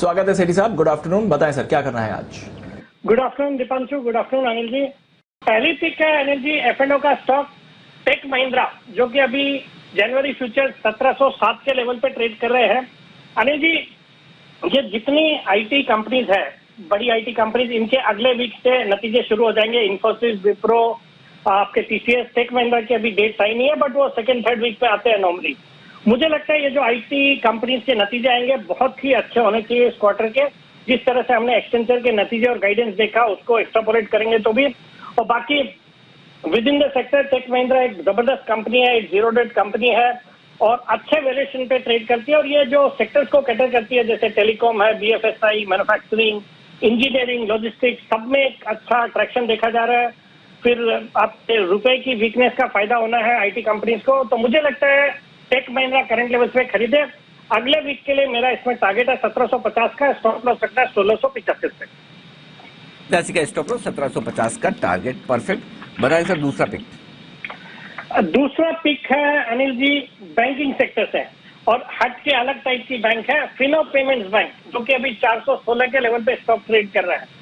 स्वागत है सेठी साहब, गुड आफ्टरनून। बताएं सर, क्या करना है आज? Good afternoon Deepanshu, good afternoon Anil ji. पहली पिक है अनिल जी F&O का स्टॉक टेक महिंद्रा, जो कि अभी जनवरी फ्यूचर 1707 के लेवल पे ट्रेड कर रहे हैं। अनिल जी, ये जितनी आईटी कंपनीज है, बड़ी आईटी कंपनीज, इनके अगले वीक से नतीजे शुरू हो जाएंगे। इन्फोसिस, विप्रो, आपके TCS, टेक महिंद्रा की अभी डेट आई नहीं है, बट वो सेकंड थर्ड वीक पे आते हैं नॉर्मली। मुझे लगता है ये जो आईटी कंपनीज के नतीजे आएंगे बहुत ही अच्छे होने चाहिए इस क्वार्टर के। जिस तरह से हमने एक्सटेंचर के नतीजे और गाइडेंस देखा, उसको एक्स्ट्रापोलेट करेंगे तो भी। और बाकी within the sector tech Mahindra एक जबरदस्त कंपनी है, एक जीरो डेट कंपनी है और अच्छे वैल्यूएशन पे ट्रेड करती है। और ये जो सेक्टर्स को कैटर करती है, जैसे टेलीकॉम है, BFSI, मैन्युफैक्चरिंग, इंजीनियरिंग, लॉजिस्टिक्स, सब में एक अच्छा ट्रैक्शन देखा जा रहा है। फिर आपके रुपए की वीकनेस का फायदा होना है आईटी कंपनीज को। तो मुझे लगता है टेक महिंद्रा करंट लेवल्स पे खरीदे। अगले वीक के लिए मेरा इसमें टारगेट है 1750 का, स्टॉप लॉस रखना है 1685 पे। जैसे का स्टॉप लॉस 1750 का टारगेट, परफेक्ट। बताइए सर, दूसरा पिक। दूसरा पिक है अनिल जी बैंकिंग सेक्टर से, और हट के अलग टाइप की बैंक है फिनो पेमेंट्स बैंक, जो कि अभी 416 के लेवल पे स्टॉक ट्रेड कर रहा है।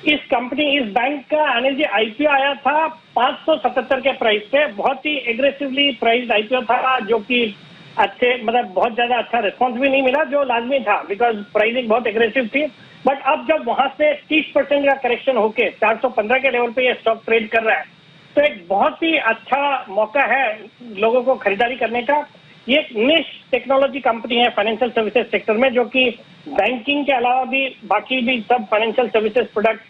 इस बैंक का अनिल जी IPO आया था 577 के प्राइस पे। बहुत ही एग्रेसिवली प्राइस IPO था, जो कि अच्छे, मतलब बहुत ज्यादा अच्छा रिस्पॉन्स भी नहीं मिला, जो लाजमी था, बिकॉज प्राइसिंग बहुत एग्रेसिव थी। बट अब जब वहां से 30% का करेक्शन होके 415 के लेवल पे ये स्टॉक ट्रेड कर रहा है, तो एक बहुत ही अच्छा मौका है लोगों को खरीदारी करने का। ये एक निश टेक्नोलॉजी कंपनी है फाइनेंशियल सर्विसेज सेक्टर में, जो कि बैंकिंग के अलावा भी बाकी भी सब फाइनेंशियल सर्विसेज प्रोडक्ट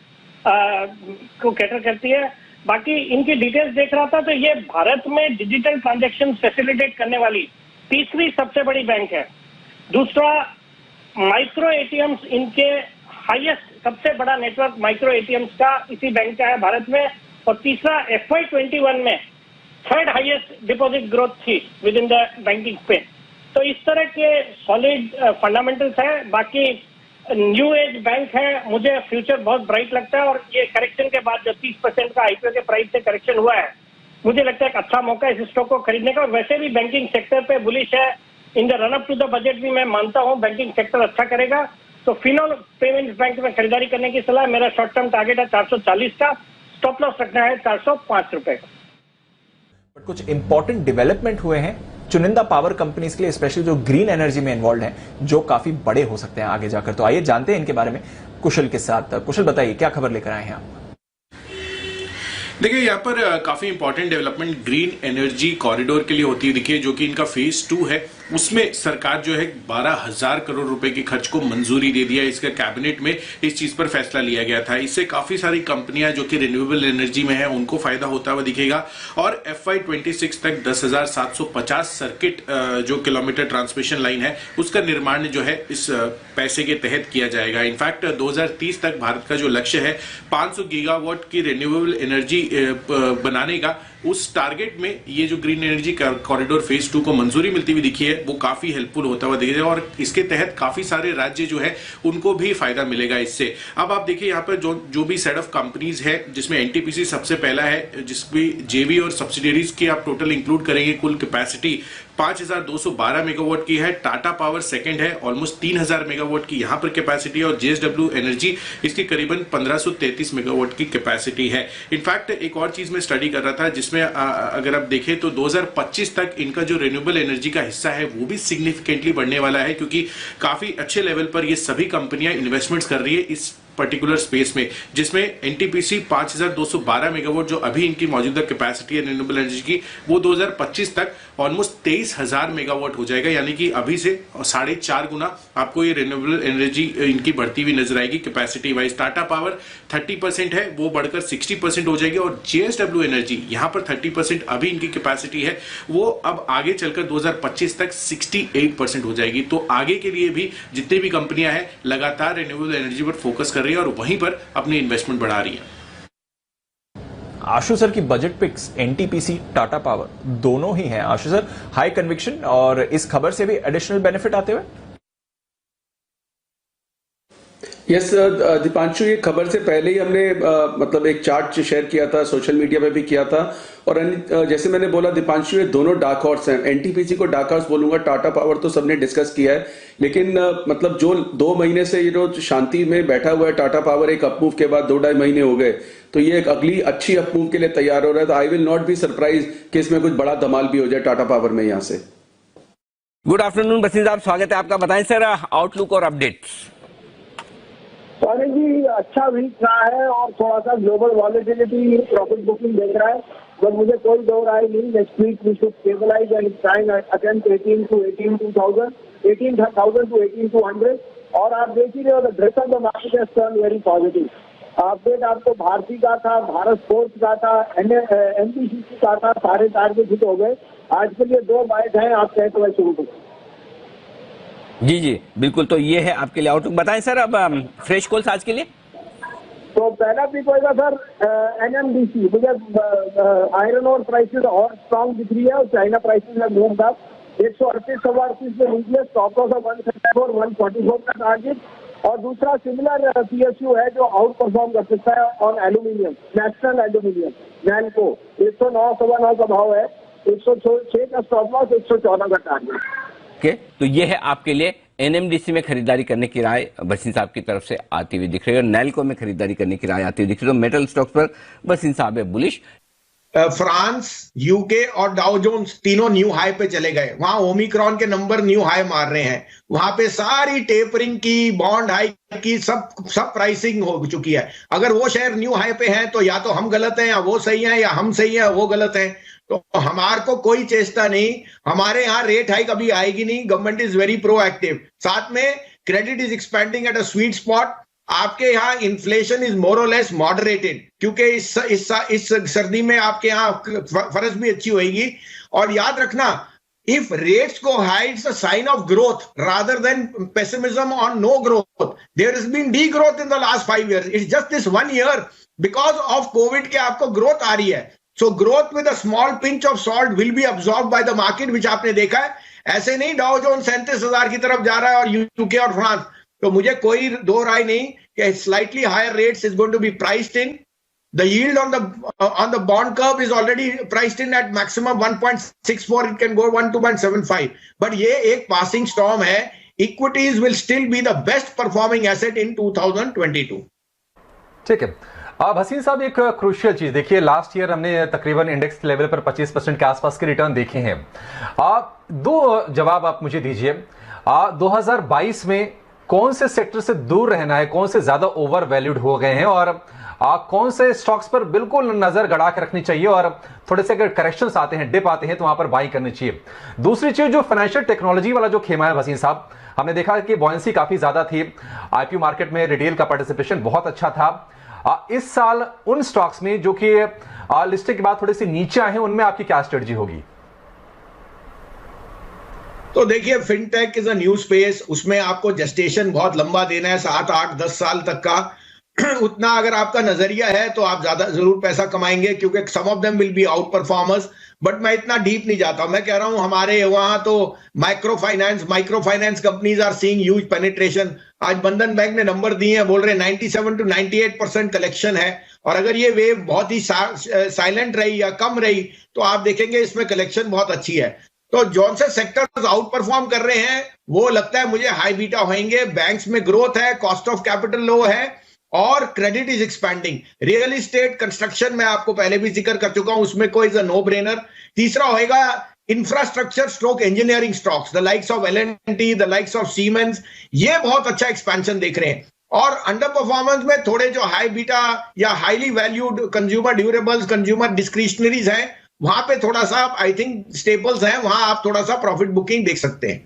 को कैटर करती है। बाकी इनकी डिटेल्स देख रहा था तो ये भारत में डिजिटल ट्रांजैक्शन फैसिलिटेट करने वाली तीसरी सबसे बड़ी बैंक है। दूसरा, माइक्रो ATMs, इनके हाईएस्ट, सबसे बड़ा नेटवर्क माइक्रो ATMs का इसी बैंक का है भारत में। और तीसरा, FY21 में थर्ड हाईएस्ट डिपॉजिट ग्रोथ थी with in the banking space. तो इस तरह के सॉलिड फंडामेंटल्स है। बाकी न्यू एज बैंक है, मुझे फ्यूचर बहुत ब्राइट लगता है। और ये करेक्शन के बाद जो 30% का IPO के प्राइस से करेक्शन हुआ है, मुझे लगता है एक अच्छा मौका है इस स्टॉक को खरीदने का। और वैसे भी बैंकिंग सेक्टर पे बुलिश है। In the run up to the budget भी मैं मानता हूं बैंकिंग सेक्टर अच्छा करेगा। तो फिनो पेमेंट्स बैंक में खरीदारी करने की सलाह। मेरा शॉर्ट टर्म टारगेट है 440 का, स्टॉप लॉस रखना है 405 रुपए का। कुछ इंपॉर्टेंट डेवलपमेंट हुए हैं चुनिंदा पावर कंपनीज के लिए, स्पेशली जो ग्रीन एनर्जी में इन्वॉल्व हैं, जो काफी बड़े हो सकते हैं आगे जाकर। तो आइए जानते हैं इनके बारे में कुशल के साथ। कुशल, बताइए क्या खबर लेकर आए हैं आप? देखिए, यहाँ पर काफी important development green energy corridor के लिए होती है। देखिए, जो कि इनका फेज 2 है, उसमें सरकार जो है 12,000 करोड़ रुपए के खर्च को मंजूरी दे दिया। इसका कैबिनेट में इस चीज पर फैसला लिया गया था। इससे काफी सारी कंपनियां जो कि रिन्यूएबल एनर्जी में है, उनको फायदा होता हुआ दिखेगा। और FY26 तक 10,750 सर्किट जो किलोमीटर ट्रांसमिशन लाइन है, उसका निर्माण जो है इस पैसे के तहत किया जाएगा। इनफैक्ट 2030 तक भारत का जो लक्ष्य है 500 गीगावाट की रिन्यूएबल एनर्जी बनाने का, उस टारगेट में ये जो ग्रीन एनर्जी कॉरिडोर फेज 2 को मंजूरी मिलती हुई दिखी है, वो काफी हेल्पफुल होता हुआ दिखेगा। और इसके तहत काफी सारे राज्य जो है उनको भी फायदा मिलेगा इससे। अब आप देखिए, यहाँ पर जो भी सेट ऑफ कंपनीज है, जिसमें NTPC सबसे पहला है, जिसमें JV और सब्सिडीज की आप टोटल इंक्लूड करेंगे, कुल कैपेसिटी 5,212 मेगावाट की है। टाटा पावर सेकंड है, ऑलमोस्ट 3,000 मेगावाट की यहाँ पर कैपेसिटी है। और JSW एनर्जी इसकी करीबन 1533 मेगावाट की कैपेसिटी है। इनफैक्ट एक और चीज में स्टडी कर रहा था, जिसमें अगर आप देखें तो 2025 तक इनका जो रिन्यूएबल एनर्जी का हिस्सा है वो भी सिग्निफिकेंटली बढ़ने वाला है, क्योंकि काफी अच्छे लेवल पर ये सभी कंपनियां इन्वेस्टमेंट्स कर रही है इस पर्टिकुलर स्पेस में, जिसमें NTPC 5,212 मेगावाट जो अभी इनकी मौजूदा कैपेसिटी है रिन्यूएबल एनर्जी की, वो 2025 तक ऑलमोस्ट 23,000 मेगावाट हो जाएगा। यानी कि अभी से 4.5 गुना आपको ये रिन्यूएबल एनर्जी इनकी बढ़ती हुई नजर आएगी कैपेसिटी वाइज। टाटा पावर 30% है, वो बढ़कर 60% हो जाएगी। और JSW एनर्जी यहाँ पर 30% अभी इनकी कैपेसिटी है, वो अब आगे चलकर 2025 तक 68% हो जाएगी। तो आगे के लिए भी जितनी भी कंपनियां हैं लगातार रिन्यूएबल एनर्जी पर फोकस कर रही है और वहीं पर अपनी इन्वेस्टमेंट बढ़ा रही है। आशु सर की budget picks NTPC, Tata power दोनों ही हैं। आशु सर, हाई कन्विक्शन और इस खबर से भी एडिशनल बेनिफिट आते हुए? यस दीपांशु, ये खबर से पहले ही हमने मतलब एक चार्ट शेयर किया था, सोशल मीडिया पे भी किया था। और जैसे मैंने बोला दीपांशु, ये दोनों डार्क हॉर्स हैं। एनटीपीसी को डार्क हॉर्स बोलूंगा, टाटा पावर तो सबने डिस्कस किया है, लेकिन मतलब जो 2 महीने से ये जो शांति में बैठा हुआ है टाटा पावर, एक अपमूव के बाद 2-2.5 महीने हो गए, तो ये एक अगली अच्छी अपमूव के लिए तैयार हो रहा है। तो I will not be surprise कि इसमें कुछ बड़ा धमाल भी हो जाए टाटा पावर में यहाँ से। गुड आफ्टरनून बसीन साहब, स्वागत है आपका। बताएं सर आउटलुक और अपडेट्स। सौरभ जी, अच्छा वीक रहा है और थोड़ा सा ग्लोबल वॉलेटिलिटी प्रॉफिट बुकिंग देख रहा है, बट मुझे कोई दो राय नहीं। Next week we should stabilize and try attempt 18 to 18,200, 18,000 to 18,200। और आप देख ही रहे हो, the dress of the market has turn very positive. Update आपको भारती का था, भारत फोर्स का था, एनटीपीसी का था, सारे टारगेट हिट हो गए। आज के लिए 2 बाइट है, आप कहें तो मैं शुरू करूँ। जी जी बिल्कुल, तो ये है आपके लिए आउटलुक। बताएं सर अब फ्रेश कॉल्स आज के लिए। तो पहला पिक होगा सर एनएमडीसी। मुझे आयरन और प्राइसेस और स्ट्रॉन्ग दिख रही है और चाइना प्राइसेस में मूव अप। 138 पे नीचे, स्टॉप लॉस ऑफ 134, 144 का टारगेट। और दूसरा सिमिलर पीएसयू है जो आउट परफॉर्म कर सकता है on aluminium, national aluminium, NALCO. 109 सवा 9 का भाव है, 106 का स्टॉप लॉस, 114 का टारगेट। ओके, तो ये है आपके लिए एनएमडीसी में खरीदारी करने की राय बसीन साहब की तरफ से आती हुई दिख रही है, और नैल्को में खरीदारी करने की राय आती हुई दिख रही है। तो मेटल स्टॉक्स पर बसीन साहब है बुलिश। फ्रांस, यूके और डाउ जोन्स तीनों न्यू हाई पे चले गए। वहां ओमिक्रॉन के नंबर न्यू हाई मार रहे हैं। वहां पे सारी टेपरिंग की, बॉन्ड हाई की, सब प्राइसिंग हो चुकी है। अगर वो शेयर न्यू हाई पे हैं तो या तो हम गलत हैं, या वो सही हैं, या हम सही हैं वो गलत हैं। तो हमारे को कोई चेष्टा नहीं, हमारे यहाँ रेट हाइक अभी आएगी नहीं। Government is very proactive. साथ में credit is expanding at a sweet spot. आपके यहाँ इन्फ्लेशन इज मोर और लेस मॉडरेटेड, क्योंकि इस सर्दी में आपके यहाँ फर्ज भी अच्छी होगी। और याद रखना, if rates go high, it's a sign of growth rather than pessimism on no growth. There has been degrowth in the last 5 years. It's just this 1 year because of COVID के आपको growth आ रही है। So growth with a small pinch of salt will be absorbed by the market, which आपने देखा है। ऐसे नहीं Dow Jones 37,000 की तरफ जा रहा है और यूके और फ्रांस। तो मुझे कोई दो राय नहीं कि slightly higher rates is going to be priced in. The yield on the bond curve is already priced in at maximum 1.64. It can go 1.75. But ये एक passing storm है. Equities will still be the best performing asset in 2022. ठीक है। अब हसीन साहब, एक crucial चीज देखिए, लास्ट ईयर हमने तकरीबन इंडेक्स लेवल पर 25% के आसपास के रिटर्न देखे हैं। दो जवाब आप मुझे दीजिए। 2022 में कौन से सेक्टर से दूर रहना है, कौन से ज्यादा ओवर वैल्यूड हो गए हैं, और कौन से स्टॉक्स पर बिल्कुल नजर गड़ा के रखनी चाहिए, और थोड़े से अगर करेक्शंस आते हैं, डिप आते हैं, तो वहां पर बाई करनी चाहिए। दूसरी चीज, जो फाइनेंशियल टेक्नोलॉजी वाला जो खेमा है वसीम साहब, हमने देखा कि बॉयंसी काफी ज्यादा थी, आईपीओ मार्केट में रिटेल का पार्टिसिपेशन बहुत अच्छा था। इस साल उन स्टॉक्स में जो कि लिस्टिंग के बाद थोड़े से नीचे आए हैं, उनमें आपकी क्या स्ट्रेटजी होगी? तो देखिए, fintech is a new space. उसमें आपको जेस्टेशन बहुत लंबा देना है, 7, 8, 10 साल तक का। उतना अगर आपका नजरिया है तो आप ज्यादा जरूर पैसा कमाएंगे, क्योंकि some of them will be outperformers. But मैं इतना डीप नहीं जाता। मैं कह रहा हूं हमारे वहां तो micro finance companies are seeing huge penetration. आज बंधन बैंक ने नंबर दिए हैं, बोल रहे 97 to 98% कलेक्शन है। और अगर ये वेव बहुत ही साइलेंट रही या कम रही तो आप देखेंगे इसमें कलेक्शन बहुत अच्छी है। तो जौन से सेक्टर्स आउट परफॉर्म कर रहे हैं वो लगता है मुझे हाई बीटा होंगे। बैंक्स में ग्रोथ है, कॉस्ट ऑफ कैपिटल लो है, और credit is expanding. Real estate, construction में आपको पहले भी जिक्र कर चुका हूं, उसमें कोई इज अ नो ब्रेनर। तीसरा होएगा infrastructure stroke engineering stocks, the likes of L&T, the likes of Siemens. ये बहुत अच्छा एक्सपेंशन देख रहे हैं। और अंडर परफॉर्मेंस में थोड़े जो हाई बीटा या highly valued consumer durables, consumer discretionaries हैं, वहां पे थोड़ा सा आई थिंक स्टेपल्स हैं, वहां आप थोड़ा सा प्रॉफिट बुकिंग देख सकते हैं।